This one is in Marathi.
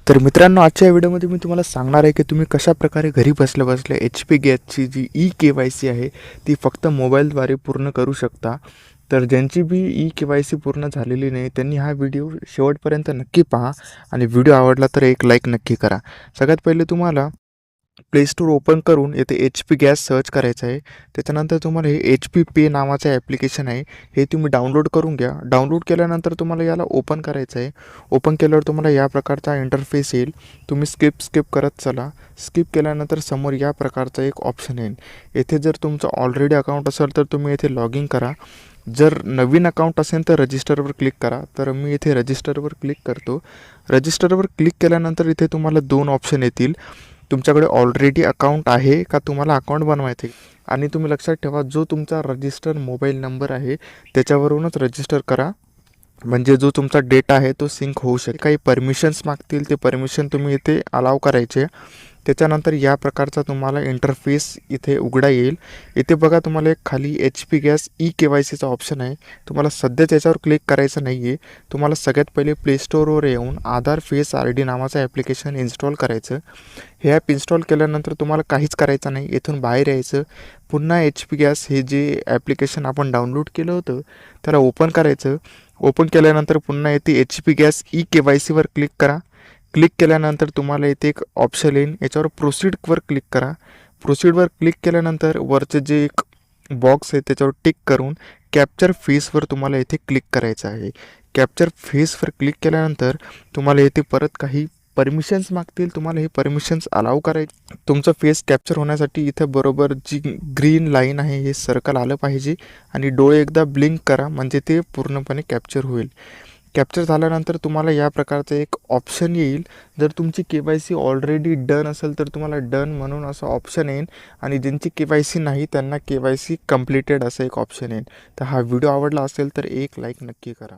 तर मित्रांनो, आजच्या व्हिडिओमध्ये मी तुम्हाला सांगणार आहे की तुम्ही कशाप्रकारे घरी बसल्या बसल्या एच पी गॅसची जी ई-के-वाय-सी आहे ती फक्त मोबाईलद्वारे पूर्ण करू शकता. तर ज्यांची बी ई-के-वाय-सी पूर्ण झालेली नाही त्यांनी हा व्हिडिओ शेवटपर्यंत नक्की पहा आणि व्हिडिओ आवडला तर एक लाईक नक्की करा. सगळ्यात पहिले तुम्हाला प्ले स्टोर ओपन करून येथे एच पी गॅस सर्च करायचं आहे. त्याच्यानंतर तुम्हाला हे एच पी पे नावाचं ॲप्लिकेशन आहे, हे तुम्ही डाउनलोड करून घ्या. डाउनलोड केल्यानंतर तुम्हाला याला ओपन करायचं आहे. ओपन केल्यावर तुम्हाला या प्रकारचा इंटरफेस येईल. तुम्ही स्किप करत चला. स्किप केल्यानंतर समोर या प्रकारचा एक ऑप्शन येईल. येथे जर तुमचं ऑलरेडी अकाउंट असेल तर तुम्ही येथे लॉग इन करा. जर नवीन अकाउंट असेल तर रजिस्टरवर क्लिक करा. तर मी इथे रजिस्टरवर क्लिक करतो. रजिस्टरवर क्लिक केल्यानंतर इथे तुम्हाला 2 ऑप्शन येतील. तुमच्याकडे ऑलरेडी अकाउंट आहे का तुम्हाला अकाउंट बनवायचं आहे. आणि तुम्ही लक्षात ठेवा, जो तुमचा रजिस्टर मोबाईल नंबर आहे त्याच्यावरूनच रजिस्टर करा, म्हणजे जो तुमचा डेटा आहे तो सिंक होऊ शकेल. काही परमिशन्स मागतील, ते परमिशन तुम्ही इथे अलाव करायचे. त्याच्यानंतर या प्रकारचा तुम्हाला इंटरफेस इथे उघडा येईल. इथे बघा, तुम्हाला एक खाली एच पी गॅस ई-के-वाय-सीचा ऑप्शन आहे. तुम्हाला सध्याच याच्यावर क्लिक करायचं नाही आहे. तुम्हाला सगळ्यात पहिले प्ले स्टोरवर येऊन आधार फेस आर डी नावाचं ॲप्लिकेशन इन्स्टॉल करायचं. हे ॲप इन्स्टॉल केल्यानंतर तुम्हाला काहीच करायचं नाही, इथून बाहेर यायचं. पुन्हा एच पी गॅस हे जे ॲप्लिकेशन आपण डाउनलोड केलं होतं त्याला ओपन करायचं. ओपन केल्यानंतर पुन्हा येथे एच पी गॅस ई-के-वाय-सीवर क्लिक करा. क्लिक केल्यानंतर तुम्हाला इथे एक ऑप्शन येईल, याच्यावर प्रोसीडवर क्लिक करा. प्रोसीडवर क्लिक केल्यानंतर वरचे जे एक बॉक्स आहे त्याच्यावर टिक करून कॅप्चर फेसवर तुम्हाला इथे क्लिक करायचं आहे. कॅप्चर फेसवर क्लिक केल्यानंतर तुम्हाला इथे परत काही परमिशन्स मागतील. तुम्हाला हे परमिशन्स अलाव करायचे. तुमचं फेस कॅप्चर होण्यासाठी इथं बरोबर जी ग्रीन लाईन आहे हे सर्कल आलं पाहिजे आणि डोळे एकदा ब्लिंक करा, म्हणजे ते पूर्णपणे कॅप्चर होईल. कॅप्चर झाल्यानंतर तुम्हाला या प्रकारचं एक ऑप्शन येईल. जर तुमची के-वाय-सी ऑलरेडी डन असेल तर तुम्हाला डन म्हणून असं ऑप्शन येईल, आणि ज्यांची के-वाय-सी नाही त्यांना के-वाय-सी कंप्लीटेड असं एक ऑप्शन येईल. तर हा व्हिडिओ आवडला असेल तर एक लाईक नक्की करा.